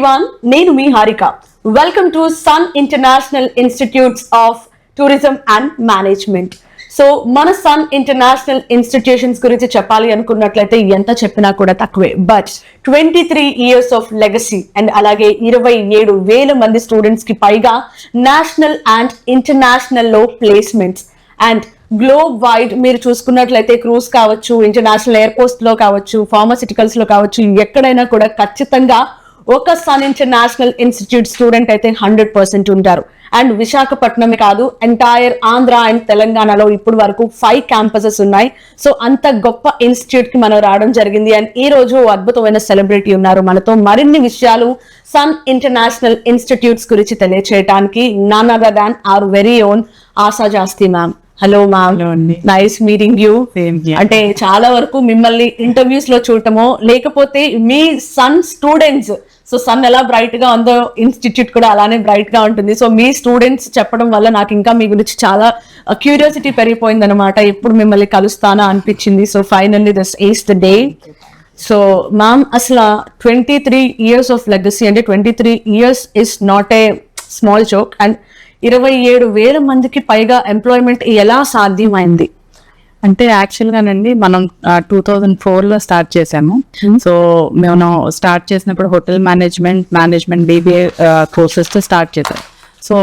everyone, నేను మీ Harika. Welcome to Sun International institutes of tourism and management. So మన Sun International institutions గురించి చెప్పాలి అనుకున్నట్లయితే ఎంత చెప్పినా కూడా తక్కువే. But 23 years of legacy and అలాగే 27,000 మంది స్టూడెంట్స్ కి పైగా నేషనల్ అండ్ ఇంటర్నేషనల్ లో ప్లేస్మెంట్స్ అండ్ గ్లోబ్ వైడ్ మీరు చూసుకున్నట్లయితే క్రూజ్ కావచ్చు, ఇంటర్నేషనల్ ఎయిర్పోర్ట్స్ లో కావచ్చు, ఫార్మాసిటికల్స్ లో కావచ్చు, ఎక్కడైనా కూడా ఖచ్చితంగా ఒక సన్ ఇంటర్నేషనల్ ఇన్స్టిట్యూట్ స్టూడెంట్ అయితే 100% ఉంటారు. అండ్ విశాఖపట్నమే కాదు, ఎంటైర్ ఆంధ్ర అండ్ తెలంగాణలో ఇప్పుడు వరకు 5 క్యాంపసెస్ ఉన్నాయి. సో అంత గొప్ప ఇన్స్టిట్యూట్ కి మనం రావడం జరిగింది. అండ్ ఈ రోజు అద్భుతమైన సెలబ్రిటీ ఉన్నారు మనతో మరిన్ని విషయాలు సన్ ఇంటర్నేషనల్ ఇన్స్టిట్యూట్స్ గురించి తెలియచేయడానికి none other than our very own Asha Jasti ma'am. Hello ma'am, nice meeting you. అంటే చాలా వరకు మిమ్మల్ని ఇంటర్వ్యూస్ లో చూడటమో లేకపోతే మీ సన్ స్టూడెంట్స్, సో సన్ ఎలా బ్రైట్ గా ఉందో ఇన్స్టిట్యూట్ కూడా అలానే బ్రైట్ గా ఉంటుంది. సో మీ స్టూడెంట్స్ చెప్పడం వల్ల నాకు ఇంకా మీ గురించి చాలా క్యూరియాసిటీ పెరిగిపోయింది అనమాట. ఎప్పుడు మిమ్మల్ని కలుస్తానా అనిపించింది. So finally this is the day. So ma'am, అసలు 23 years ఆఫ్ లెగసీ అంటే 23 years is not a small joke. And 27,000 మందికి పైగా ఎంప్లాయ్మెంట్ ఎలా సాధ్యమైంది? అంటే యాక్చువల్ గానండి మనం 2004లో స్టార్ట్ చేసాము. సో మేము స్టార్ట్ చేసినప్పుడు హోటల్ మేనేజ్మెంట్ BBA కోర్సెస్ తో స్టార్ట్ చేసాం. సో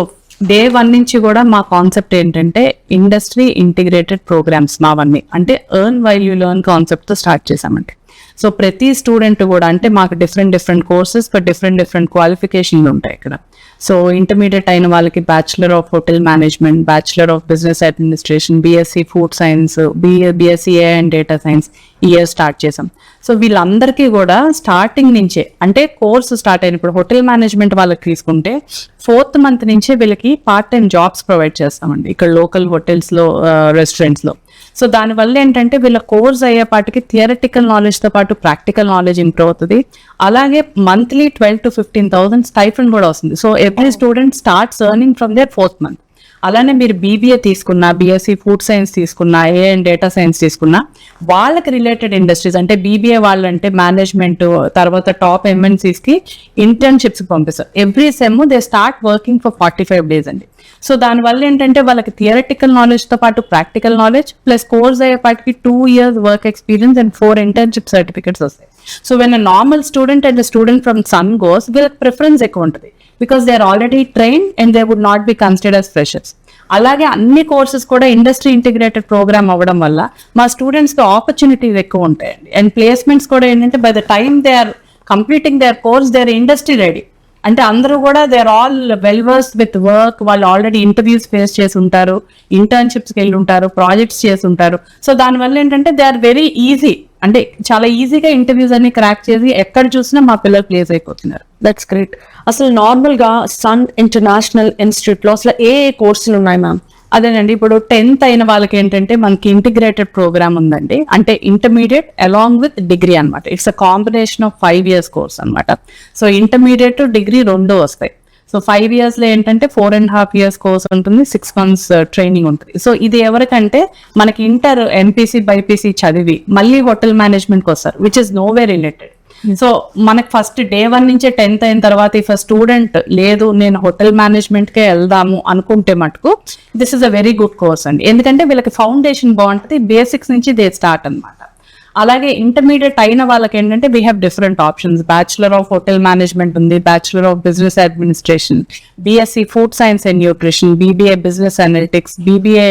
డే 1 నుంచి కూడా మా కాన్సెప్ట్ ఏంటంటే ఇండస్ట్రీ ఇంటిగ్రేటెడ్ ప్రోగ్రామ్స్ మావన్నీ అంటే earn while you learn concept తో స్టార్ట్ చేసామండి. సో ప్రతి స్టూడెంట్ కూడా అంటే మాకు డిఫరెంట్ కోర్సెస్ బట్ డిఫరెంట్ క్వాలిఫికేషన్లు ఉంటాయి ఇక్కడ. సో ఇంటర్మీడియట్ అయిన వాళ్ళకి bachelor of hotel management, bachelor of business administration, BSc food science, BSc AI and data science ఈ ఇయర్ స్టార్ట్ చేసాం. సో వీళ్ళందరికీ కూడా స్టార్టింగ్ నుంచే అంటే కోర్సు స్టార్ట్ అయినప్పుడు హోటల్ మేనేజ్మెంట్ వాళ్ళకి తీసుకుంటే 4th month నుంచే వీళ్ళకి పార్ట్ టైం జాబ్స్ ప్రొవైడ్ చేస్తామండి ఇక్కడ లోకల్ హోటల్స్లో, రెస్టారెంట్స్లో. సో దానివల్ల ఏంటంటే వీళ్ళ కోర్స్ అయ్యేపాటికి థియరటికల్ నాలెడ్జ్తో పాటు ప్రాక్టికల్ నాలెడ్జ్ ఇంప్రూవ్ అవుతుంది. అలాగే మంత్లీ 12,000 to 15,000 స్టైఫండ్ కూడా వస్తుంది. So every student starts earning from their 4th month. అలానే మీరు BBA తీసుకున్నా, BSc ఫుడ్ సైన్స్ తీసుకున్నా, AI అండ్ డేటా సైన్స్ తీసుకున్నా వాళ్ళకి రిలేటెడ్ ఇండస్ట్రీస్ అంటే BBA వాళ్ళంటే మేనేజ్మెంట్ తర్వాత టాప్ MNCs కి ఇంటర్న్షిప్స్ పంపిస్తారు. Every sem they start working for 45 days అండి. సో దానివల్ల ఏంటంటే వాళ్ళకి థియరటికల్ నాలెడ్జ్తో పాటు ప్రాక్టికల్ నాలెడ్జ్ ప్లస్ కోర్స్ అయ్యేపాటికి 2 years work experience and 4 internship certificates వస్తాయి. So when a normal student and student from Sun goes వీళ్ళకి ప్రిఫరెన్స్ ఎక్కువ ఉంటుంది because they are already trained and they would not be considered as freshers. అలాగే అన్ని courses కూడా industry integrated programme అవ్వడం వల్ల మా స్టూడెంట్స్కి ఆపర్చునిటీస్ ఎక్కువ ఉంటాయండి. అండ్ ప్లేస్మెంట్స్ కూడా ఏంటంటే by the time they are completing their course they are industry ready. అంటే అందరూ కూడా they are all well versed with work. వాళ్ళు ఆల్రెడీ ఇంటర్వ్యూస్ ఫేస్ చేసి ఉంటారు, ఇంటర్న్షిప్స్కి వెళ్ళి ఉంటారు, ప్రాజెక్ట్స్ చేసి ఉంటారు. సో దానివల్ల ఏంటంటే దే ఆర్ వెరీ ఈజీ, అంటే చాలా ఈజీగా ఇంటర్వ్యూస్ అన్ని క్రాక్ చేసి ఎక్కడ చూసినా మా పిల్లలు ప్లేస్ అయిపోతున్నారు. That's great. అసలు నార్మల్ గా సన్ ఇంటర్నేషనల్ ఇన్స్టిట్యూట్ లో అసలు ఏ కోర్సులు ఉన్నాయి మ్యామ్? అదేనండి, ఇప్పుడు 10th అయిన వాళ్ళకి ఏంటంటే మనకి ఇంటిగ్రేటెడ్ ప్రోగ్రామ్ ఉందండి. అంటే ఇంటర్మీడియట్ అలాంగ్ విత్ డిగ్రీ అనమాట. It's a combination of 5 years course అనమాట. సో ఇంటర్మీడియట్ డిగ్రీ 2 వస్తాయి. సో 5 years లో ఏంటంటే 4.5 years కోర్స్ ఉంటుంది, 6 months ట్రైనింగ్ ఉంటుంది. సో ఇది ఎవరికంటే మనకి ఇంటర్ MPC BPC చదివి మళ్ళీ హోటల్ మేనేజ్మెంట్కి వస్తారు, విచ్ ఇస్ నోవే రిలేటెడ్. సో మనకి ఫస్ట్ డే 1 నుంచే 10th అయిన తర్వాత ఇఫ్ స్టూడెంట్ లేదు నేను హోటల్ మేనేజ్మెంట్కే వెళ్దాము అనుకుంటే మటుకు this is a very good course అండి. ఎందుకంటే వీళ్ళకి ఫౌండేషన్ బాగుంటుంది, బేసిక్స్ నుంచి దే స్టార్ట్ అనమాట. అలాగే ఇంటర్మీడియట్ అయిన వాళ్ళకి ఏంటంటే we have different options. Bachelor of hotel management ఉంది, bachelor of business administration, BSc food science and nutrition, BBA business analytics, BBA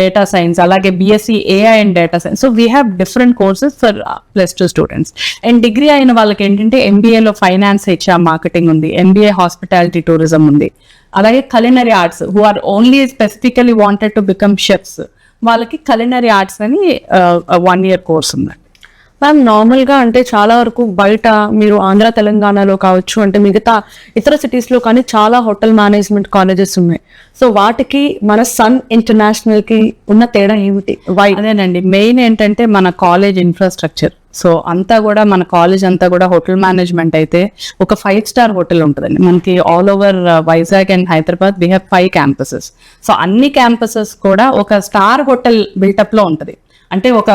data science, అలాగే BSc AI and data science. So we have different courses for +2 students. And degree అయిన వాళ్ళకి ఏంటంటే MBAలో finance, HR, marketing ఉంది, MBA hospitality tourism ఉంది. అలాగే culinary arts who are only specifically wanted to become chefs వాళ్ళకి culinary arts అని 1 year course ఉందండి. మ్యామ్ నార్మల్ గా అంటే చాలా వరకు బయట మీరు ఆంధ్ర తెలంగాణలో కావచ్చు, అంటే మిగతా ఇతర సిటీస్ లో కానీ చాలా హోటల్ మేనేజ్మెంట్ కాలేజెస్ ఉన్నాయి. సో వాటికి మన సన్ ఇంటర్నేషనల్ కి ఉన్న తేడా ఏమిటి? అదేనండి, మెయిన్ ఏంటంటే మన కాలేజ్ ఇన్ఫ్రాస్ట్రక్చర్. సో అంతా కూడా మన కాలేజ్ అంతా కూడా హోటల్ మేనేజ్మెంట్ అయితే ఒక 5-star హోటల్ ఉంటుందండి మనకి all over Vizag and Hyderabad. We have 5 campuses. So అన్ని క్యాంపసెస్ కూడా ఒక స్టార్ హోటల్ బిల్టప్ లో ఉంటుంది. అంటే ఒక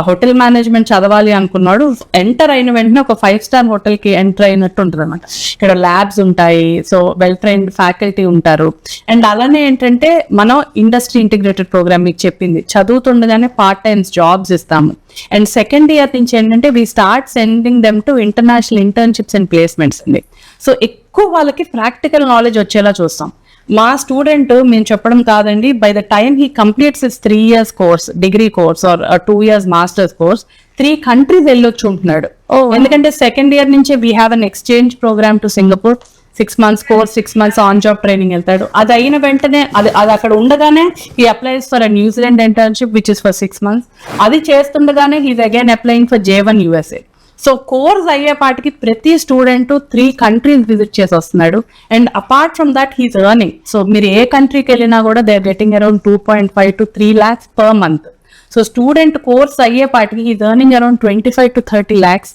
హోటల్ మేనేజ్మెంట్ చదవాలి అనుకున్నాడు, ఎంటర్ అయిన వెంటనే ఒక 5-star హోటల్ కి ఎంటర్ అయినట్టు ఉంటుంది అనమాట. ఇక్కడ ల్యాబ్స్ ఉంటాయి, సో వెల్ ట్రైన్డ్ ఫ్యాకల్టీ ఉంటారు. అండ్ అలానే ఏంటంటే మనం ఇండస్ట్రీ ఇంటిగ్రేటెడ్ ప్రోగ్రామ్ మీకు చెప్పింది, చదువుతుండగానే పార్ట్ టైమ్స్ జాబ్స్ ఇస్తాము. అండ్ సెకండ్ ఇయర్ నుంచి ఏంటంటే we start sending them to international internships and placements అండి. సో ఎక్కువ వాళ్ళకి ప్రాక్టికల్ నాలెడ్జ్ వచ్చేలా చూస్తాం. మా స్టూడెంట్ మేము చెప్పడం కాదండి, by the time he completes his 3 years course, degree course or 2 years masters course, 3 countries వెళ్ళొచ్చు ఉంటున్నాడు. ఎందుకంటే సెకండ్ ఇయర్ నుంచే we have an exchange program to Singapore. 6 months course, 6 months on job training వెళ్తాడు. అది అయిన వెంటనే అది అక్కడ ఉండగానే he applies for a New Zealand internship which is for 6 months. అది చేస్తుండగానే he's again applying for J1 USA. So course అయ్యేపాటికి ప్రతి స్టూడెంట్ 3 countries విజిట్ చేసి వస్తున్నాడు. And apart from that he's earning. So మీరు ఏ కంట్రీకి వెళ్ళినా కూడా they are getting around 2.5 to 3 lakhs per month. So student course అయ్యేపాటికి he's earning around 25 to 30 lakhs,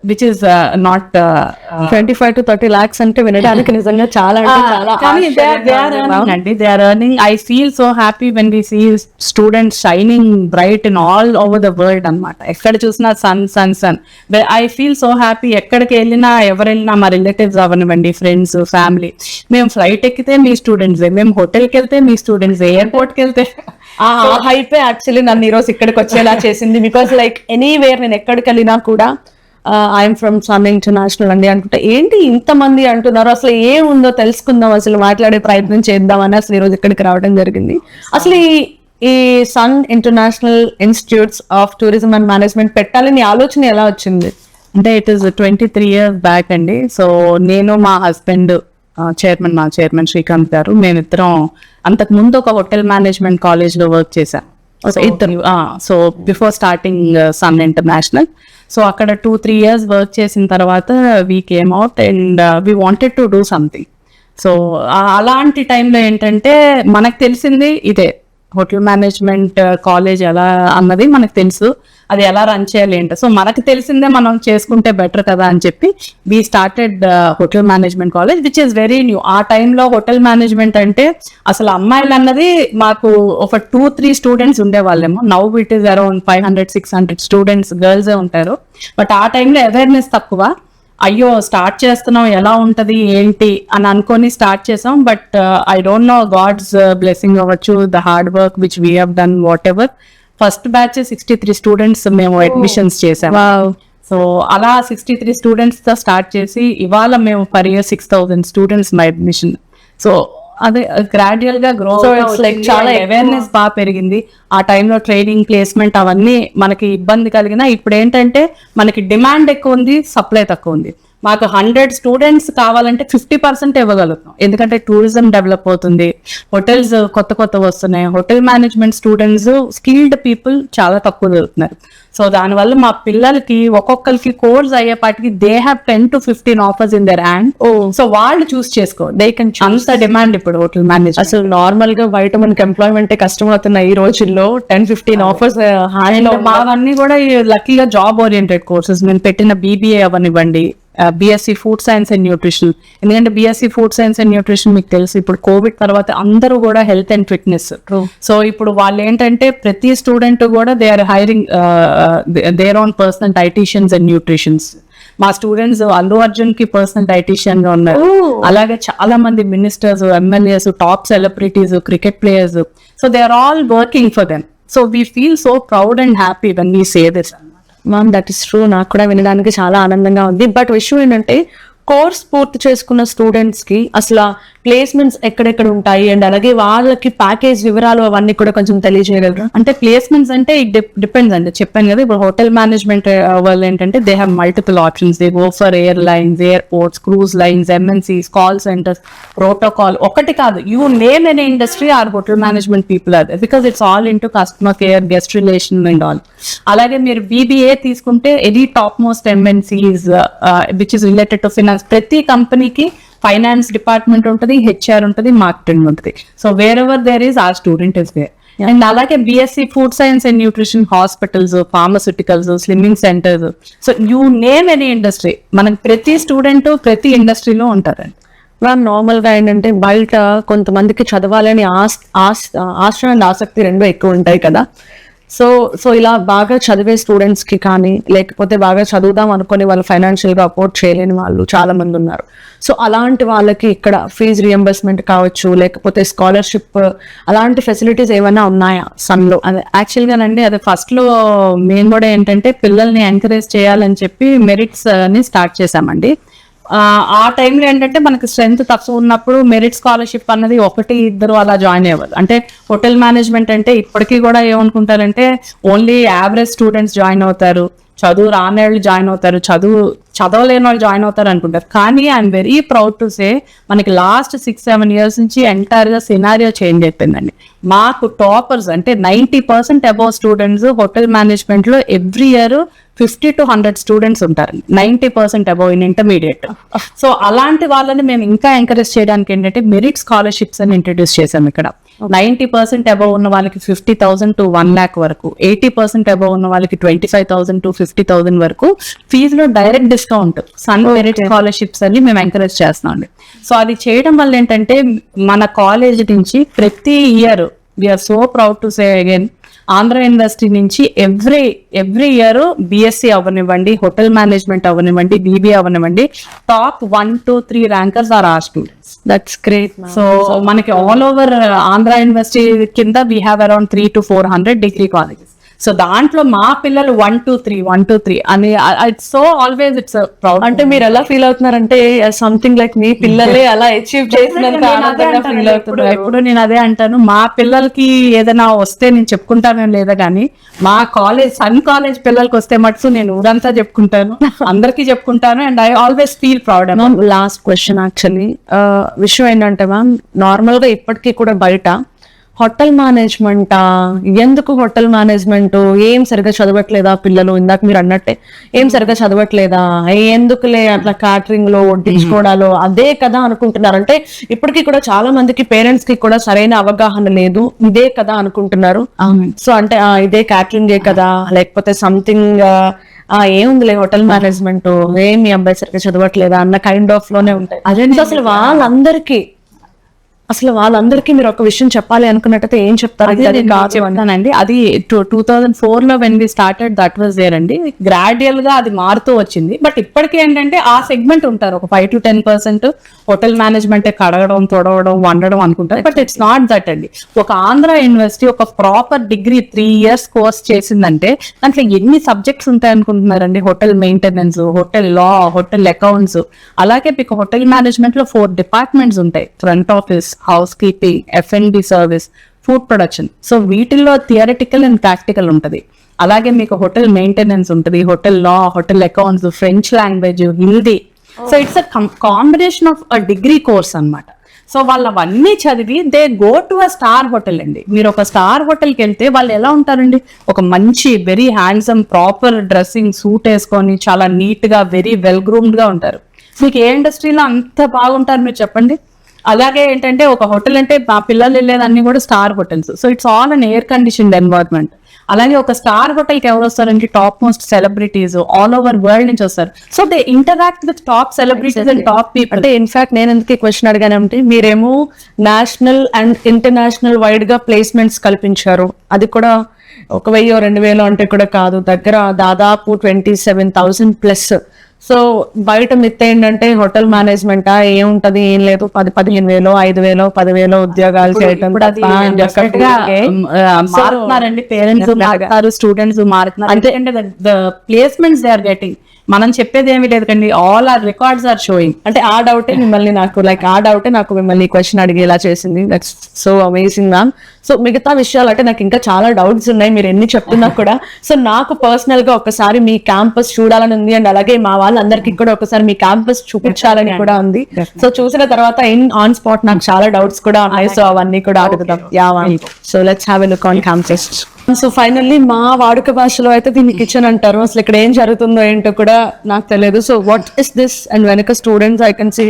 which is not 25 to 30 lakhs అంటే వినడానికి నిజంగా చాలా అంటే చాలా they are earning. I feel so happy when we see students shining bright in all over the world అనమాట. ఎక్కడ చూసినా Sun Sun Sun. I feel so happy. ఎక్కడికి వెళ్ళినా ఎవరు వెళ్ళినా, మా రిలేటివ్స్ అవనివ్వండి, ఫ్రెండ్స్, ఫ్యామిలీ, మేము ఫ్లైట్ ఎక్కితే మీ స్టూడెంట్స్, మేము హోటల్కి వెళ్తే మీ స్టూడెంట్స్, ఎయిర్పోర్ట్కి వెళ్తే ఆ హైపే యాక్చువల్లీ నన్ను ఈరోజు ఇక్కడికి వచ్చేలా చేసింది. బికాస్ లైక్ ఎనీవేర్ నేను ఎక్కడికి వెళ్ళినా కూడా ఐఎమ్ ఫ్రమ్ సన్ ఇంటర్నేషనల్ అండి అనుకుంటే, ఏంటి ఇంతమంది అంటున్నారు, అసలు ఏముందో తెలుసుకుందాం, అసలు మాట్లాడే ప్రయత్నం చేద్దామని అసలు ఈరోజు ఇక్కడికి రావడం జరిగింది. అసలు ఈ Sun International institutes of tourism and Management పెట్టాలని ఆలోచన ఎలా వచ్చింది? అంటే ఇట్ ఈస్ 23 years బ్యాక్ అండి. సో నేను, మా హస్బెండ్, మా చైర్మన్ శ్రీకాంత్ గారు, మేమిద్దరం అంతకు ముందు ఒక హోటల్ మేనేజ్మెంట్ కాలేజ్ లో వర్క్ చేశాం. So before starting Sun International. So అక్కడ 2-3 years వర్క్ చేసిన తర్వాత we came out and we wanted to do something. So అలాంటి టైంలో ఏంటంటే మనకు తెలిసింది ఇదే, హోటల్ మేనేజ్మెంట్ కాలేజ్ ఎలా అన్నది మనకు తెలుసు, అది ఎలా రన్ చేయాలి ఏంటో. సో మనకు తెలిసిందే మనం చేసుకుంటే బెటర్ కదా అని చెప్పి we started hotel management college which is very new. ఆ టైంలో హోటల్ మేనేజ్మెంట్ అంటే అసలు అమ్మాయిలు అన్నది మాకు ఒక 2-3 స్టూడెంట్స్ ఉండేవాళ్ళేమో. Now it is around 500-600 students, గర్ల్సే ఉంటారు. బట్ ఆ టైంలో అవేర్నెస్ తక్కువ. అయ్యో స్టార్ట్ చేస్తున్నాం, ఎలా ఉంటది ఏంటి అని అనుకొని స్టార్ట్ చేసాం. But I don't know, god's blessing అవ్వచ్చు, the hard work which we have done, whatever. First batch 63 students మేము అడ్మిషన్స్ చేసాం. సో అలా 63 స్టూడెంట్స్ తో స్టార్ట్ చేసి ఇవాళ మేము per year 6,000 students my admission. So అదే గ్రాడ్యువల్ గా గ్రో, చాలా అవేర్నెస్ బాగా పెరిగింది. ఆ టైంలో ట్రైనింగ్, ప్లేస్మెంట్ అవన్నీ మనకి ఇబ్బంది కలిగిన, ఇప్పుడు ఏంటంటే మనకి డిమాండ్ ఎక్కువ ఉంది, సప్లై తక్కువ ఉంది. మాకు 100 స్టూడెంట్స్ కావాలంటే 50% ఇవ్వగలుగుతాం, ఎందుకంటే టూరిజం డెవలప్ అవుతుంది, హోటల్స్ కొత్త వస్తున్నాయి. Hotel management students, skilled people చాలా తక్కువ దొరుకుతున్నారు. సో దానివల్ల మా పిల్లలకి ఒక్కొక్కరికి కోర్స్ అయ్యేపాటికి they have 10 to 15 offers in their hand. So వాళ్ళు చూస్ చేసుకో, దే కెన్. అంత డిమాండ్ ఇప్పుడు హోటల్ మేనేజ్. అసలు నార్మల్ గా బయట మనకి ఎంప్లాయ్మెంట్ కష్టం అవుతున్నాయి ఈ రోజుల్లో. 10-15 ఆఫర్స్ హ్యాండ్. మావన్నీ కూడా లక్కీగా జాబ్ ఓరియంటెడ్ కోర్సెస్. నేను పెట్టిన BBA అవనివ్వండి, BSc food science and nutrition. ఎందుకంటే BSc food science and nutrition మీకు తెలుసు, ఇప్పుడు కోవిడ్ తర్వాత అందరూ కూడా హెల్త్ అండ్ ఫిట్నెస్. సో ఇప్పుడు వాళ్ళు ఏంటంటే ప్రతి స్టూడెంట్ కూడా they are hiring their own personal dieticians and nutritions. మా స్టూడెంట్స్ అల్లు అర్జున్ కి పర్సనల్ డైటీషియన్ గా ఉన్నారు. అలాగే చాలా మంది ministers, MLAs, top celebrities, cricket players. So they are all working for them. So we feel so proud and happy when we say this. Ma'am, that is true. నాకు కూడా వినడానికి చాలా ఆనందంగా ఉంది. బట్ విషయం ఏంటంటే కోర్స్ పూర్తి చేసుకున్న స్టూడెంట్స్ కి అసలు ప్లేస్మెంట్స్ ఎక్కడెక్కడ ఉంటాయి, అండ్ అలాగే వాళ్ళకి ప్యాకేజ్ వివరాలు అవన్నీ కూడా కొంచెం తెలియజేయగలరా? అంటే ప్లేస్మెంట్స్ అంటే ఇట్ డిపెండ్స్ అండి. చెప్పాను కదా, ఇప్పుడు హోటల్ మేనేజ్మెంట్ వాళ్ళు ఏంటంటే they have multiple options. They go for airlines, airports, cruise lines, MNCs, call centres, protocol. ఒకటి కాదు, you name an industry are hotel management people are there, because it's all into customer care, guest relation and all. అలాగే మీరు BBA తీసుకుంటే any top most MNCs which is related to finance. ప్రతి కంపెనీకి finance department ఉంటుంది, HR ఉంటుంది, marketing ఉంటుంది. So wherever there is our student is there. And అలాగే BSc food science and nutrition, hospitals, pharmaceuticals, slimming centres. So you name any industry, మనకి ప్రతి student ప్రతి ఇండస్ట్రీలో ఉంటారండి. మ్యామ్, నార్మల్ గా ఏంటంటే బయట కొంతమందికి చదవాలని ఆశ అండ్ ఆసక్తి రెండు ఎక్కువ ఉంటాయి కదా. సో ఇలా బాగా చదివే స్టూడెంట్స్ కి కానీ, లేకపోతే బాగా చదువుదాం అనుకుని వాళ్ళు ఫైనాన్షియల్ గా అఫోర్డ్ చేయలేని వాళ్ళు చాలా మంది ఉన్నారు. సో అలాంటి వాళ్ళకి ఇక్కడ ఫీజు రియంబర్స్మెంట్ కావచ్చు, లేకపోతే స్కాలర్షిప్, అలాంటి ఫెసిలిటీస్ ఏమైనా ఉన్నాయా సన్లో? అదే యాక్చువల్ గానండి, అది ఫస్ట్ లో మేము కూడా ఏంటంటే పిల్లల్ని ఎంకరేజ్ చేయాలని చెప్పి మెరిట్స్ ని స్టార్ట్ చేసామండి. ఆ టైంలో ఏంటంటే మనకి స్ట్రెంత్ తక్కువ ఉన్నప్పుడు మెరిట్ స్కాలర్షిప్ అన్నది 1-2 అలా జాయిన్ అయ్యేవారు. అంటే హోటల్ మేనేజ్మెంట్ అంటే ఇప్పటికీ కూడా ఏమనుకుంటారంటే ఓన్లీ యావరేజ్ స్టూడెంట్స్ జాయిన్ అవుతారు, చదువు రాని వాళ్ళు జాయిన్ అవుతారు, చదవలేని వాళ్ళు జాయిన్ అవుతారు అనుకుంటారు. కానీ ఐఎమ్ వెరీ ప్రౌడ్ టు సే మనకి లాస్ట్ 6-7 years నుంచి ఎంటైర్ గా సినారియో చేంజ్ అయిపోయిందండి. మాకు టాపర్స్ అంటే 90% అబౌవ్ స్టూడెంట్స్ హోటల్ మేనేజ్మెంట్ లో ఎవ్రీ ఇయర్ 50 to 100 స్టూడెంట్స్ ఉంటారు, 90% అబౌవ్ ఇన్ ఇంటర్మీడియట్. సో అలాంటి వాళ్ళని మేము ఇంకా ఎంకరేజ్ చేయడానికి ఏంటంటే మెరిట్ స్కాలర్షిప్స్ అని ఇంట్రడ్యూస్ చేసాం ఇక్కడ. 90% అబౌవ్ ఉన్న వాళ్ళకి 50,000 to 1 lakh వరకు, 80% అబౌవ్ ఉన్న వాళ్ళకి 25,000 to 50,000 వరకు ఫీజులో డైరెక్ట్ డిస్కౌంట్ సన్ మెరిట్ స్కాలర్షిప్స్ అని మేము ఎంకరేజ్ చేస్తున్నాం అండి. సో అది చేయడం వల్ల ఏంటంటే మన కాలేజ్ నుంచి ప్రతి year we are so proud to say again, Andhra university నుంచి ఎవ్రీ ఇయర్ బిఎస్సి అవ్వనివ్వండి, హోటల్ మేనేజ్మెంట్ అవ్వనివ్వండి, బీబీఏ అవ్వనివ్వండి, top 1, 2, 3 rankers are our students. That's great. So మనకి ఆల్ ఓవర్ ఆంధ్ర యూనివర్సిటీ కింద we have around 300 to 400 degree colleges. So దాంట్లో మా పిల్లలు 1, 2, 3 అని it's so always it's proud. అంటే మీరు ఎలా ఫీల్ అవుతున్నారంటే సంథింగ్ లైక్ మీ పిల్లలే అలా అచీవ్ చేసినంత ఆనందంగా ఫీల్ అవుతున్నారు. ఎప్పుడు నేను అదే అంటాను, మా పిల్లలకి ఏదైనా వస్తే నేను చెప్పుకుంటాను లేదా కానీ మా కాలేజ్ సన్ కాలేజ్ పిల్లలకి వస్తే మటుకు నేను ఊరంతా చెప్పుకుంటాను, అందరికీ చెప్పుకుంటాను. And I always feel proud. Ma'am last question actually విషయం ఏంటంటే మ్యామ్, నార్మల్ గా ఇప్పటికీ కూడా బయట హోటల్ మేనేజ్మెంట్, ఎందుకు హోటల్ మేనేజ్మెంట్, ఏం సరిగా చదవట్లేదా పిల్లలు, ఇందాక మీరు అన్నట్టే ఏం సరిగా చదవట్లేదా, ఎందుకులే అట్లా క్యాటరింగ్ లో వడ్డించుకోవడాలు అదే కదా అనుకుంటున్నారు. అంటే ఇప్పటికీ కూడా చాలా మందికి పేరెంట్స్ కి కూడా సరైన అవగాహన లేదు, ఇదే కదా అనుకుంటున్నారు. సో అంటే ఇదే క్యాటరింగే కదా, లేకపోతే సంథింగ్ ఏముందిలే హోటల్ మేనేజ్మెంట్, ఏం మీ అబ్బాయి సరిగ్గా చదవట్లేదా అన్న కైండ్ ఆఫ్ లోనే ఉంటాయి. అదే అసలు వాళ్ళందరికీ మీరు ఒక విషయం చెప్పాలి అనుకున్నట్టయితే ఏం చెప్తారు? చెప్తానండి, అది 2004 లో when we started that was there అండి. గ్రాడ్యువల్ గా అది మారుతూ వచ్చింది. బట్ ఇప్పటికీ ఏంటంటే ఆ సెగ్మెంట్ ఉంటారు, ఒక 5 to 10% హోటల్ మేనేజ్మెంట్ కడగడం, తొడవడం, వండడం అనుకుంటారు. బట్ ఇట్స్ నాట్ దట్ అండి. ఒక ఆంధ్ర యూనివర్సిటీ ఒక ప్రాపర్ డిగ్రీ 3 years కోర్స్ చేసిందంటే దాంట్లో ఎన్ని సబ్జెక్ట్స్ ఉంటాయి అనుకుంటున్నారండి? హోటల్ మెయింటెనెన్స్, హోటల్ లా, హోటల్ అకౌంట్స్, అలాగే మీకు హోటల్ మేనేజ్మెంట్ లో 4 డిపార్ట్మెంట్స్ ఉంటాయి, front office, house keeping, F&B service, food production. So వీటిల్లో థియరిటికల్ అండ్ ప్రాక్టికల్ ఉంటుంది. అలాగే మీకు హోటల్ మెయింటెనెన్స్ ఉంటుంది, hotel law, hotel accounts, French language, Hindi. So it's a combination of a degree course అన్నమాట. So వాళ్ళు అవన్నీ చదివి they go to a star hotel అండి. మీరు ఒక స్టార్ హోటల్కి వెళ్తే వాళ్ళు ఎలా ఉంటారండి, ఒక మంచి very handsome proper dressing suit వేసుకొని చాలా నీట్ గా వెరీ వెల్ గ్రూమ్డ్ గా ఉంటారు. మీకు ఏ ఇండస్ట్రీలో అంత బాగుంటారు మీరు చెప్పండి? అలాగే ఏంటంటే ఒక హోటల్ అంటే మా పిల్లలు వెళ్ళేదన్నీ కూడా star hotels. So it's all an air conditioned environment. అలాగే ఒక స్టార్ హోటల్ కి ఎవరు వస్తారంటే top most celebrities all over world నుంచి వస్తారు. So they interact with top celebrities and top people. అంటే ఇన్ఫాక్ట్ నేను ఎందుకు ఈ క్వశ్చన్ అడిగానంటే, మీరేమో నేషనల్ అండ్ ఇంటర్నేషనల్ వైడ్ గా ప్లేస్మెంట్స్ కల్పించారు. అది కూడా 1,000 2,000 అంటే కూడా కాదు, దగ్గర దాదాపు 27,000 ప్లస్. సో బయట మిత్ ఏంటంటే హోటల్ మేనేజ్మెంట్ ఏముంటది, ఏం లేదు, 10-15,000, 5,000, 10,000 ఉద్యోగాలు చేయటం. మారుతున్నారండి, పేరెంట్స్ మారుతున్నారు, స్టూడెంట్స్ మారుతున్నారు. అంటే the placements they are getting. మనం చెప్పేది ఏమి లేదు కండి, all our records are showing. అంటే ఆ డౌటే నాకు మిమ్మల్ని క్వశ్చన్ అడిగేలా చేసింది. That's so amazing ma'am. So మిగతా విషయాలు అంటే నాకు ఇంకా చాలా డౌట్స్ ఉన్నాయి మీరు ఎన్ని చెప్తున్నా కూడా. సో నాకు పర్సనల్ గా ఒకసారి మీ క్యాంపస్ చూడాలని ఉంది, అండ్ అలాగే మా వాళ్ళందరికీ కూడా ఒకసారి మీ క్యాంపస్ చూపించాలని కూడా ఉంది. సో చూసిన తర్వాత ఆన్ స్పాట్ నాకు చాలా డౌట్స్ కూడా ఉన్నాయి. సో అవన్నీ కూడా అడుగుదాం. So let's have a look on campus. So finally మా వాడుక భాషలో అయితే దీన్ని కిచెన్ అంటారు. అసలు ఇక్కడ ఏం జరుగుతుందో ఏంటో కూడా నాకు తెలియదు. So what is this? And వెనక students I can see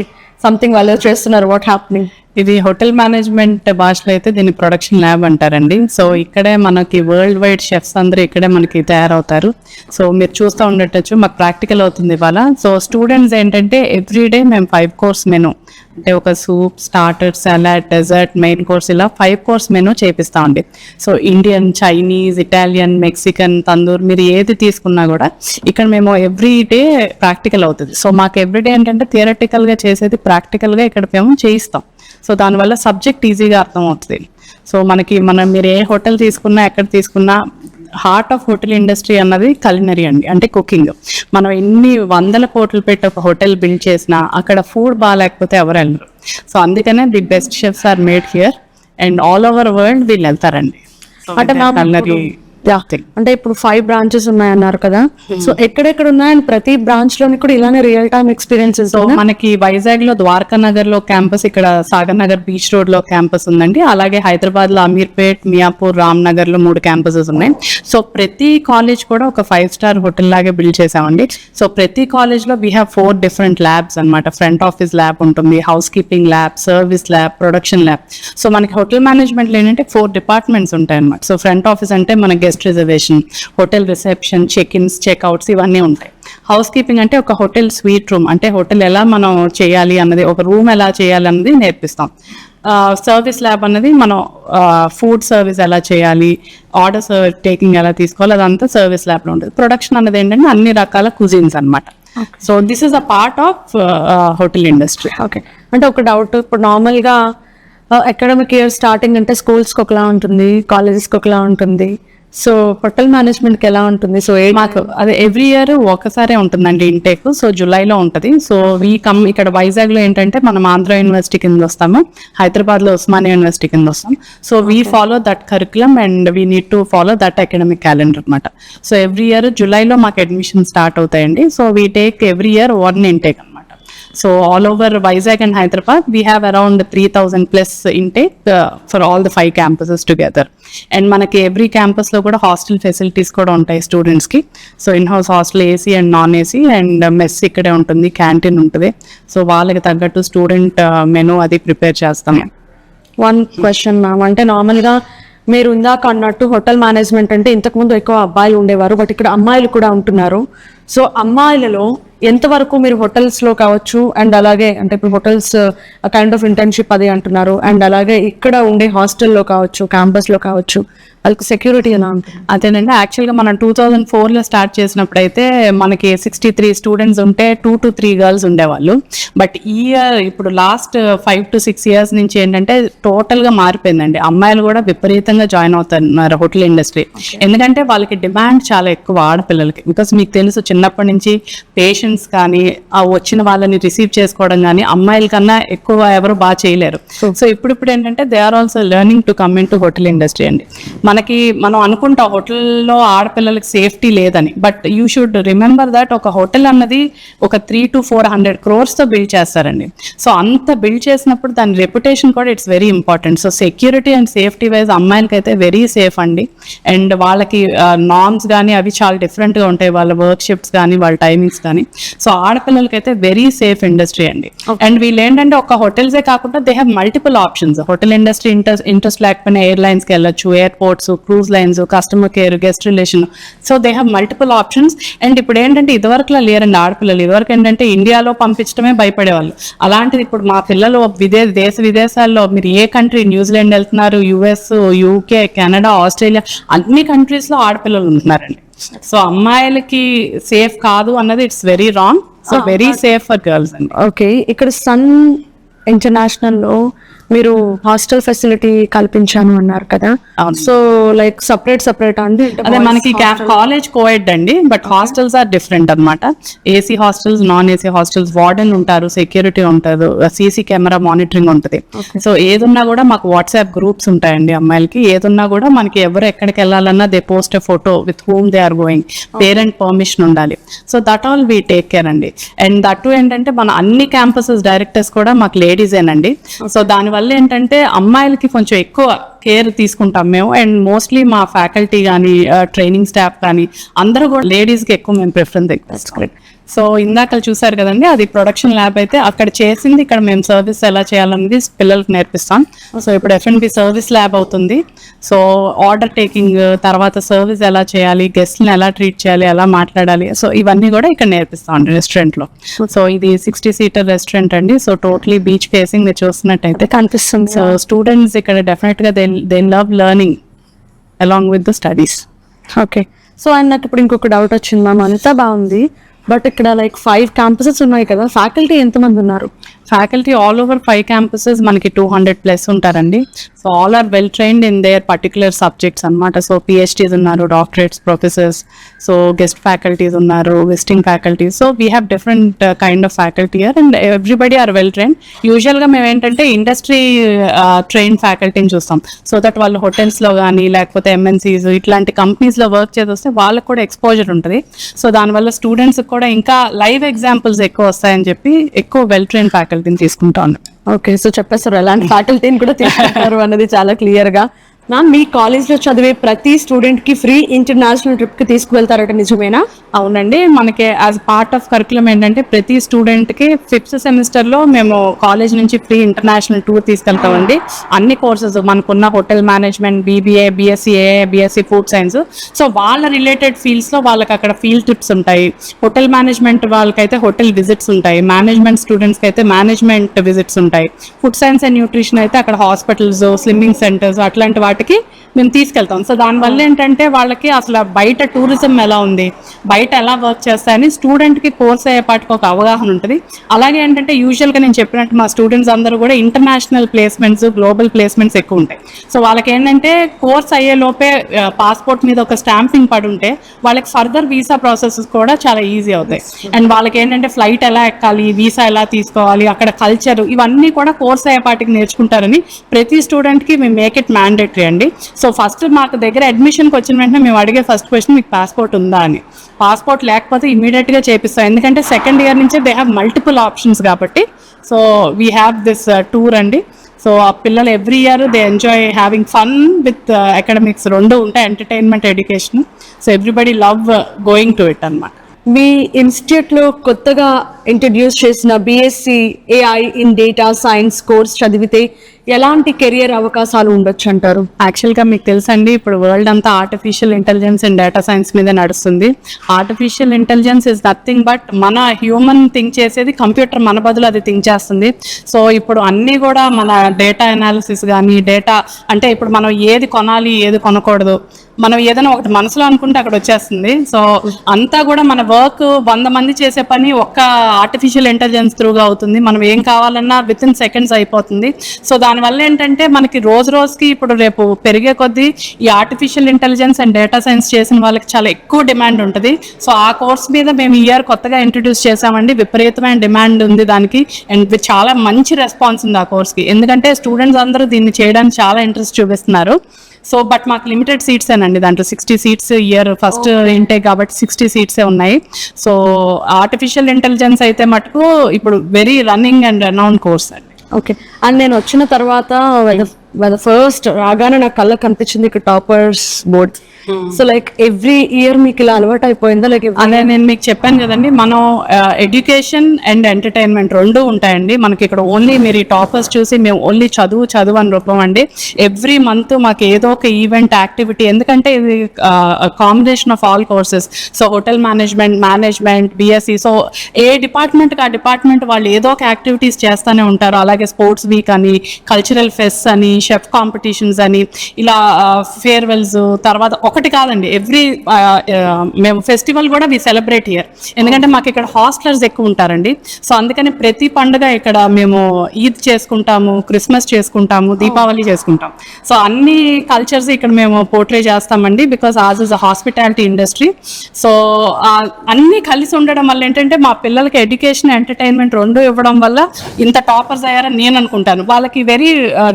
something వాళ్ళు చేస్తున్నారు. What happening? ఇది హోటల్ మేనేజ్మెంట్ భాషలో అయితే దీన్ని ప్రొడక్షన్ ల్యాబ్ అంటారండి. సో ఇక్కడే మనకి వరల్డ్ వైడ్ షెఫ్స్ అందరూ ఇక్కడే మనకి తయారవుతారు. సో మీరు చూస్తూ ఉండొచ్చు, మాకు ప్రాక్టికల్ అవుతుంది ఇవాళ. సో స్టూడెంట్స్ ఏంటంటే ఎవ్రీడే మేము 5 course మెను అంటే ఒక soup, starter, salad, dessert, main course ఇలా 5 కోర్స్ మెనూ చేపిస్తామండి. So Indian, Chinese, Italian, Mexican, tandoor మీరు ఏది తీసుకున్నా కూడా ఇక్కడ మేము ఎవ్రీ డే ప్రాక్టికల్ అవుతుంది. సో మాకు ఎవ్రీడే ఏంటంటే థియరటికల్గా చేసేది ప్రాక్టికల్గా ఇక్కడ మేము చేయిస్తాం. సో దానివల్ల సబ్జెక్ట్ ఈజీగా అర్థం అవుతుంది. సో మనం మీరు ఏ హోటల్ తీసుకున్నా, ఎక్కడ తీసుకున్నా, హార్ట్ ఆఫ్ హోటల్ ఇండస్ట్రీ అన్నది కలినరీ అండి, అంటే కుకింగ్. మనం ఎన్ని 100 కోట్లు పెట్టి ఒక హోటల్ బిల్డ్ చేసినా అక్కడ ఫుడ్ బాగాలేకపోతే ఎవరు వెళ్ళరు. సో అందుకనే the best chefs are made here and all over world వీళ్ళు వెళ్తారండి. అంటే కలినరీ అంటే ఇప్పుడు 5 బ్రాంచెస్ ఉన్నాయన్నారు కదా, సో ఎక్కడెక్కడ ఉన్నాయని ప్రతి బ్రాంచ్ లోని కూడా ఇలానే రియల్ టైమ్ ఎక్స్పీరియన్సెస్. సో మనకి వైజాగ్ లో ద్వారకా నగర్ లో క్యాంపస్, ఇక్కడ సాగర్ నగర్ బీచ్ రోడ్ లో క్యాంపస్ ఉందండి. అలాగే హైదరాబాద్ లో అమీర్పేట్, మియాపూర్, రామ్ నగర్ లో 3 క్యాంపసెస్ ఉన్నాయి. సో ప్రతి కాలేజ్ కూడా ఒక 5 స్టార్ హోటల్ లాగే బిల్డ్ చేసామండి. సో ప్రతి కాలేజ్ లో వీ హ్యావ్ 4 డిఫరెంట్ ల్యాబ్స్ అనమాట. ఫ్రంట్ ఆఫీస్ ల్యాబ్ ఉంటుంది, house keeping lab, service lab, production lab. So మనకి హోటల్ మేనేజ్మెంట్ లో ఏంటంటే 4 డిపార్ట్మెంట్స్ ఉంటాయి అనమాట. సో ఫ్రంట్ ఆఫీస్ అంటే మన guest reservation, hotel reception, check ins, checkouts ఇవన్నీ ఉంటాయి. హౌస్ కీపింగ్ అంటే ఒక హోటల్ స్వీట్ రూమ్, అంటే హోటల్ ఎలా మనం చేయాలి అన్నది, ఒక రూమ్ ఎలా చేయాలి అన్నది నేర్పిస్తాం. సర్వీస్ ల్యాబ్ అనేది మనం ఫుడ్ సర్వీస్ ఎలా చేయాలి, ఆర్డర్స్ టేకింగ్ ఎలా తీసుకోవాలి, అదంతా సర్వీస్ ల్యాబ్లో ఉంటుంది. ప్రొడక్షన్ అనేది ఏంటంటే అన్ని రకాల కుజిన్స్ అనమాట. So this is a part of hotel industry. Okay, అంటే ఒక డౌట్, ఇప్పుడు నార్మల్గా అకాడమిక్ ఇయర్ స్టార్టింగ్ అంటే స్కూల్స్కి ఒకలా ఉంటుంది, కాలేజెస్కి ఒకలా ఉంటుంది. సో హోటల్ మేనేజ్మెంట్కి ఎలా ఉంటుంది? సో మాకు అదే ఎవ్రీ ఇయర్ ఒకసారే ఉంటుందండి ఇంటేక్. సో జూలైలో ఉంటుంది. సో ఇక్కడ వైజాగ్లో ఏంటంటే మనం ఆంధ్ర యూనివర్సిటీ కింద వస్తాము, హైదరాబాద్లో ఉస్మానియా యూనివర్సిటీ కింద వస్తాం. So we follow that curriculum and we need to follow that academic calendar అనమాట. సో ఎవ్రీ ఇయర్ జూలైలో మాకు అడ్మిషన్ స్టార్ట్ అవుతాయండి. So we take every year 1 intake. So all over Vizag and Hyderabad, we have around 3,000 plus intake for all the 5 campuses together. And manaki every campus lo kuda hostel facilities kuda untayi students ki. So in-house hostel AC and non-AC and mess ikkade untundi, canteen untadi. So వాళ్ళకి తగ్గట్టు student menu అది prepare చేస్తాం. One question ma'am, అంటే నార్మల్గా మీరు ఇందాక అన్నట్టు hotel management అంటే ఇంతకుముందు ఎక్కువ అబ్బాయిలు ఉండేవారు, బట్ ఇక్కడ అమ్మాయిలు కూడా ఉంటున్నారు. సో అమ్మాయిలలో ఎంతవరకు మీరు హోటల్స్లో కావచ్చు, అండ్ అలాగే అంటే ఇప్పుడు హోటల్స్ కైండ్ ఆఫ్ ఇంటర్న్షిప్ అది అంటున్నారు, అండ్ అలాగే ఇక్కడ ఉండే హాస్టల్లో కావచ్చు, క్యాంపస్లో కావచ్చు, వాళ్ళకి సెక్యూరిటీ ఎలా ఉంటుంది? అదేనండి, యాక్చువల్గా మనం 2004లో స్టార్ట్ చేసినప్పుడు అయితే మనకి 63 స్టూడెంట్స్ ఉంటే 2 to 3 గర్ల్స్ ఉండేవాళ్ళు. బట్ ఈ ఇయర్ ఇప్పుడు లాస్ట్ 5 to 6 years నుంచి ఏంటంటే టోటల్గా మారిపోయిందండి. అమ్మాయిలు కూడా విపరీతంగా జాయిన్ అవుతున్నారు హోటల్ ఇండస్ట్రీ. ఎందుకంటే వాళ్ళకి డిమాండ్ చాలా ఎక్కువ ఆడపిల్లలకి. బికాస్ మీకు తెలుసు చిన్నప్పటి నుంచి పేషెంట్స్ కానీ ఆ వచ్చిన వాళ్ళని రిసీవ్ చేసుకోవడం కానీ అమ్మాయిల కన్నా ఎక్కువ ఎవరు బాగా చేయలేరు. సో ఇప్పుడు ఏంటంటే they are also learning to come in to hotel industry అండి. మనం అనుకుంటాం హోటల్లో ఆడపిల్లలకి సేఫ్టీ లేదని, but you should remember that ఒక హోటల్ అన్నది ఒక 300 to 400 crores తో బిల్డ్ చేస్తారండి. సో అంత బిల్డ్ చేసినప్పుడు దాని రెప్యుటేషన్ కూడా it's very important. So security and safety wise అమ్మాయిలకి అయితే వెరీ సేఫ్ అండి. అండ్ వాళ్ళకి నార్మ్స్ కానీ అవి చాలా డిఫరెంట్గా ఉంటాయి, వాళ్ళ వర్క్ షిఫ్ట్స్ కానీ వాళ్ళ టైమింగ్స్ కానీ. సో ఆడపిల్లలకి అయితే వెరీ సేఫ్ ఇండస్ట్రీ అండి. అండ్ వీళ్ళు ఏంటంటే ఒక హోటల్సే కాకుండా they have multiple options. Hotel industry interest లేకపోయినా ఎయిర్లైన్స్కి వెళ్ళొచ్చు, airports, cruise lines, customer care, guest relation. So they have multiple options. And ఇప్పుడు ఏంటంటే ఇదివరకులా లేరండి ఆడపిల్లలు. ఇదివరకు ఏంటంటే ఇండియాలో పంపించడమే భయపడేవాళ్ళు. అలాంటిది ఇప్పుడు మా పిల్లలు దేశ విదేశాల్లో మీరు ఏ కంట్రీ, న్యూజిలాండ్ వెళ్తున్నారు, US, UK, కెనడా, ఆస్ట్రేలియా అన్ని కంట్రీస్లో ఆడపిల్లలు ఉంటున్నారండి. సో అమ్మాయిలకి సేఫ్ కాదు అన్నది it's very wrong. So very safe for girls అండి. ఓకే, ఇక్కడ సన్ ఇంటర్నేషనల్లో మీరు హాస్టల్ ఫెసిలిటీ కల్పించాను అన్నారు కదా, సో లైక్ సపరేట్ అండి? అదే మనకి కాలేజ్ కోఎడ్ అండి, బట్ హాస్టల్స్ ఆర్ డిఫరెంట్ అనమాట. AC hostels, non AC hostels, warden ఉంటారు, సెక్యూరిటీ ఉంటారు, సీసీ కెమెరా మానిటరింగ్ ఉంటుంది. సో ఏదున్నా కూడా మాకు వాట్సాప్ గ్రూప్స్ ఉంటాయండి. అమ్మాయిలకి ఏదున్నా కూడా మనకి ఎవరు ఎక్కడికి వెళ్ళాలన్నా they post a photo with whom they are going, parent permission ఉండాలి. So that all we take care అండి. అండ్ దట్ ఏంటంటే మన అన్ని క్యాంపసెస్ డైరెక్టర్స్ కూడా మాకు లేడీసేనండి. సో దానివల్ల ఏంటంటే అమ్మాయిలకి కొంచెం ఎక్కువ కేర్ తీసుకుంటాం మేము. అండ్ మోస్ట్లీ మా ఫ్యాకల్టీ కానీ ట్రైనింగ్ స్టాఫ్ కానీ అందరూ కూడా లేడీస్కి ఎక్కువ మేము ప్రిఫరెన్స్ ఇస్తాం. సో ఇందాక చూసారు కదండి, అది ప్రొడక్షన్ ల్యాబ్ అయితే అక్కడ చేసింది ఇక్కడ మేము సర్వీస్ ఎలా చేయాలనేది పిల్లలకు నేర్పిస్తాం. సో ఇప్పుడు F&B సర్వీస్ ల్యాబ్ అవుతుంది. సో ఆర్డర్ టేకింగ్, తర్వాత సర్వీస్ ఎలా చేయాలి, గెస్ట్ని ఎలా ట్రీట్ చేయాలి, ఎలా మాట్లాడాలి, సో ఇవన్నీ కూడా ఇక్కడ నేర్పిస్తాం అండి రెస్టారెంట్లో. సో ఇది 60 సీటర్ రెస్టారెంట్ అండి. సో టోటలీ బీచ్ ఫేసింగ్ మీరు చూస్తున్నట్టయితే కనిపిస్తుంది. సో స్టూడెంట్స్ ఇక్కడ డెఫినెట్గా they love learning along with the studies. Okay. So and నాకు ఇప్పుడు ఇంకొక డౌట్ వచ్చింది మ్యామ్, అంతా బాగుంది బట్ ఇక్కడ లైక్ 5 క్యాంపసెస్ ఉన్నాయి కదా, ఫ్యాకల్టీ ఎంతమంది ఉన్నారు? ఫ్యాకల్టీ ఆల్ ఓవర్ 5 campuses మనకి 200+ ఉంటారండి. So all are well trained in their particular subjects అనమాట. సో PhDs ఉన్నారు, doctorates, professors, so guest faculties ఉన్నారు, visiting faculties. So we have different kind of faculty year and everybody are well trained. యూజువల్గా మేము ఏంటంటే industry train ఫ్యాకల్టీని చూస్తాం. So that వాళ్ళు హోటల్స్లో కానీ లేకపోతే MNCs ఇట్లాంటి కంపెనీస్లో వర్క్ చేసి వస్తే వాళ్ళకు కూడా ఎక్స్పోజర్ ఉంటుంది. సో దానివల్ల స్టూడెంట్స్ కూడా ఇంకా లైవ్ ఎగ్జాంపుల్స్ ఎక్కువ వస్తాయని చెప్పి ఎక్కువ వెల్ ట్రైన్ ఫ్యాకల్టీని తీసుకుంటా ఉన్నాం. ఓకే. సో చెప్పేస్తారు ఎలాంటి ఫ్యాకల్టీని కూడా తీసుకుంటారు అన్నది చాలా క్లియర్ గా. మ్యామ్, మీ కాలేజ్లో చదివే ప్రతి స్టూడెంట్ కి ఫ్రీ ఇంటర్నేషనల్ ట్రిప్ కి తీసుకువెళ్తారట, నిజమేనా? అవునండి. మనకి యాజ్ పార్ట్ ఆఫ్ కరికులం ఏంటంటే ప్రతి స్టూడెంట్ కి 5th సెమిస్టర్లో మేము కాలేజ్ నుంచి ఫ్రీ ఇంటర్నేషనల్ టూర్ తీసుకెళ్తామండి. అన్ని కోర్సెస్ మనకున్న hotel management, BBA, BSc AA, BSc food science, so వాళ్ళ రిలేటెడ్ ఫీల్డ్స్ లో వాళ్ళకి అక్కడ ఫీల్డ్ ట్రిప్స్ ఉంటాయి. హోటల్ మేనేజ్మెంట్ వాళ్ళకైతే హోటల్ విజిట్స్ ఉంటాయి, మేనేజ్మెంట్ స్టూడెంట్స్కి అయితే మేనేజ్మెంట్ విజిట్స్ ఉంటాయి, ఫుడ్ సైన్స్ అండ్ న్యూట్రిషన్ అయితే అక్కడ హాస్పిటల్స్, స్విమ్మింగ్ సెంటర్స్ అట్లాంటి వాటికి మేము తీసుకెళ్తాం. సో దానివల్ల ఏంటంటే వాళ్ళకి అసలు బయట టూరిజం ఎలా ఉంది, బయట ఎలా వర్క్ చేస్తాయని స్టూడెంట్కి కోర్స్ అయ్యేపాటికి ఒక అవగాహన ఉంటుంది. అలాగే ఏంటంటే యూజువల్గా నేను చెప్పినట్టు మా స్టూడెంట్స్ అందరూ కూడా ఇంటర్నేషనల్ ప్లేస్మెంట్స్, గ్లోబల్ ప్లేస్మెంట్స్ ఎక్కువ ఉంటాయి. సో వాళ్ళకి ఏంటంటే కోర్స్ అయ్యే లోపే పాస్పోర్ట్ మీద ఒక స్టాంపింగ్ పడి ఉంటే వాళ్ళకి ఫర్దర్ వీసా ప్రాసెసెస్ కూడా చాలా ఈజీ అవుతాయి. అండ్ వాళ్ళకి ఏంటంటే ఫ్లైట్ ఎలా ఎక్కాలి, వీసా ఎలా తీసుకోవాలి, అక్కడ కల్చర్, ఇవన్నీ కూడా కోర్స్ అయ్యేపాటికి నేర్చుకుంటారని ప్రతి స్టూడెంట్కి మేము మేక్ ఇట్ మ్యాండేటరీ అండి. సో ఫస్ట్ మాకు దగ్గర అడ్మిషన్కి వచ్చిన వెంటనే మేము అడిగే ఫస్ట్ క్వశ్చన్, మీకు పాస్పోర్ట్ ఉందా అని. పాస్పోర్ట్ లేకపోతే ఇమీడియట్గా చేపిస్తాం, ఎందుకంటే సెకండ్ ఇయర్ నుంచే దే హ్యావ్ మల్టిపుల్ ఆప్షన్స్ కాబట్టి. So we have this tour అండి. సో ఆ పిల్లలు every year they enjoy having fun with academics, రెండు ఉంటాయి, entertainment, education. So everybody love going to it అన్నమాట. మీ ఇన్స్టిట్యూట్ లో కొత్తగా ఇంట్రడ్యూస్ చేసిన BSc AI in data science course చదివితే ఎలాంటి కెరియర్ అవకాశాలు ఉండొచ్చు అంటారు? యాక్చువల్గా మీకు తెలుసండి, ఇప్పుడు వరల్డ్ అంతా artificial intelligence and data science మీద నడుస్తుంది. Artificial intelligence is nothing but మన హ్యూమన్ థింక్ చేసేది కంప్యూటర్ మన బదులు అది థింక్ చేస్తుంది. సో ఇప్పుడు అన్నీ కూడా మన డేటా అనాలిసిస్ కానీ, డేటా అంటే ఇప్పుడు మనం ఏది కొనాలి, ఏది కొనకూడదు, మనం ఏదైనా ఒకటి మనసులో అనుకుంటే అక్కడ వచ్చేస్తుంది. సో అంతా కూడా మన వర్క్ 100 మంది చేసే పని ఒక్క ఆర్టిఫిషియల్ ఇంటెలిజెన్స్ త్రూగా అవుతుంది. మనం ఏం కావాలన్నా విత్ ఇన్ సెకండ్స్ అయిపోతుంది. సో దానివల్ల ఏంటంటే మనకి రోజు రోజుకి ఇప్పుడు రేపు పెరిగే కొద్దీ ఈ artificial intelligence and data science చేసిన వాళ్ళకి చాలా ఎక్కువ డిమాండ్ ఉంటుంది. సో ఆ కోర్స్ మీద మేము ఈ ఇయర్ కొత్తగా ఇంట్రడ్యూస్ చేసామండి. విపరీతమైన డిమాండ్ ఉంది దానికి అండ్ చాలా మంచి రెస్పాన్స్ ఉంది ఆ కోర్స్కి, ఎందుకంటే స్టూడెంట్స్ అందరూ దీన్ని చేయడానికి చాలా ఇంట్రెస్ట్ చూపిస్తున్నారు. సో బట్ మాకు లిమిటెడ్ సీట్స్ ఏనండి, దాంట్లో 60 సీట్స్ ఇయర్ ఫస్ట్ ఇంటేక్ కాబట్టి 60 సీట్సే ఉన్నాయి. సో ఆర్టిఫిషియల్ ఇంటెలిజెన్స్ అయితే మటుకు ఇప్పుడు వెరీ రన్నింగ్ అండ్ రనౌండ్ కోర్స్ అండి. ఓకే. అండ్ నేను వచ్చిన తర్వాత ఫస్ట్ రాగానే నాకు కళ్ళకి కనిపించింది ఇక్కడ toppers board. So like every year మీకు ఇలా అలవాటు అయిపోయిందా? లైక్ అదే నేను మీకు చెప్పాను కదండి, మనం ఎడ్యుకేషన్ అండ్ ఎంటర్టైన్మెంట్ రెండు ఉంటాయండి మనకి ఇక్కడ. ఓన్లీ మీరు ఈ టాపర్స్ చూసి మేము ఓన్లీ చదువు అని రూపం అండి. ఎవ్రీ మంత్ మాకు ఏదో ఒక ఈవెంట్ యాక్టివిటీ, ఎందుకంటే ఇది combination of all courses. So hotel management, BSc, so ఏ డిపార్ట్మెంట్కి ఆ డిపార్ట్మెంట్ వాళ్ళు ఏదో ఒక యాక్టివిటీస్ చేస్తూనే ఉంటారు. అలాగే స్పోర్ట్స్ వీక్ అని, కల్చరల్ ఫెస్ట్ అని, షెఫ్ కాంపిటీషన్స్ అని, ఇలా ఫేర్వెల్స్, తర్వాత ఒకటి కాదండి ఎవ్రీ మేము ఫెస్టివల్ కూడా వి సెలబ్రేట్ హియర్, ఎందుకంటే మాకు ఇక్కడ హాస్టలర్స్ ఎక్కువ ఉంటారండి. సో అందుకని ప్రతి పండుగ ఇక్కడ మేము ఈద్ చేసుకుంటాము, క్రిస్మస్ చేసుకుంటాము, దీపావళి చేసుకుంటాం. సో అన్ని కల్చర్స్ ఇక్కడ మేము పోర్ట్రే చేస్తామండి, because ours is a hospitality industry. So అన్నీ కలిసి ఉండడం వల్ల ఏంటంటే మా పిల్లలకి ఎడ్యుకేషన్, ఎంటర్టైన్మెంట్ రెండు ఇవ్వడం వల్ల ఇంత టాపర్స్ అయ్యారని నేను అనుకుంటాను. వాళ్ళకి వెరీ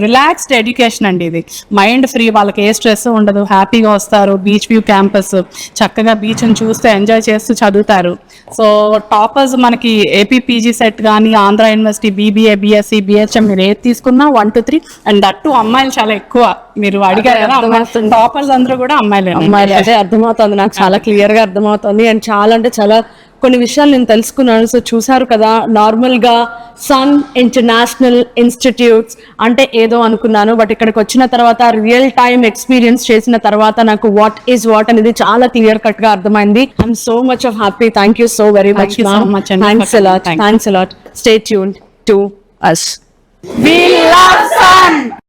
రిలాక్స్డ్ ఎడ్యుకేషన్ అండి ఇది, మైండ్ ఫ్రీ, వాళ్ళకి ఏ స్ట్రెస్ ఉండదు, హ్యాపీగా వస్తారు. బీచ్ వ్యూ క్యాంపస్, చక్కగా బీచ్ని చూస్తూ ఎంజాయ్ చేస్తూ చదువుతారు. సో టాపర్స్ మనకి APPG సెట్ కానీ, Andhra university, BBA, BSc, BHM మీరు ఏది తీసుకున్నా 1 to 3 అండ్ దట్టు అమ్మాయిలు చాలా ఎక్కువ. మీరు అడిగారు కదా, టాపర్స్ అందరూ కూడా అమ్మాయిలే. అదే అర్థమవుతుంది, నాకు చాలా క్లియర్ గా అర్థమవుతుంది. అండ్ చాలా అంటే చాలా కొన్ని విషయాలు నేను తెలుసుకున్నాను. సో చూసారు కదా, నార్మల్ గా సన్ ఇంటర్నేషనల్ ఇన్స్టిట్యూట్స్ అంటే ఏదో అనుకున్నాను, బట్ ఇక్కడికి వచ్చిన తర్వాత రియల్ టైమ్ ఎక్స్పీరియన్స్ చేసిన తర్వాత నాకు వాట్ ఈస్ వాట్ అనేది చాలా క్లియర్ కట్ గా అర్థమైంది. I'm so much of happy. Thank you so very much. you so much, and thanks a lot. thank you. Thanks a lot. Stay tuned to us. We love Sun.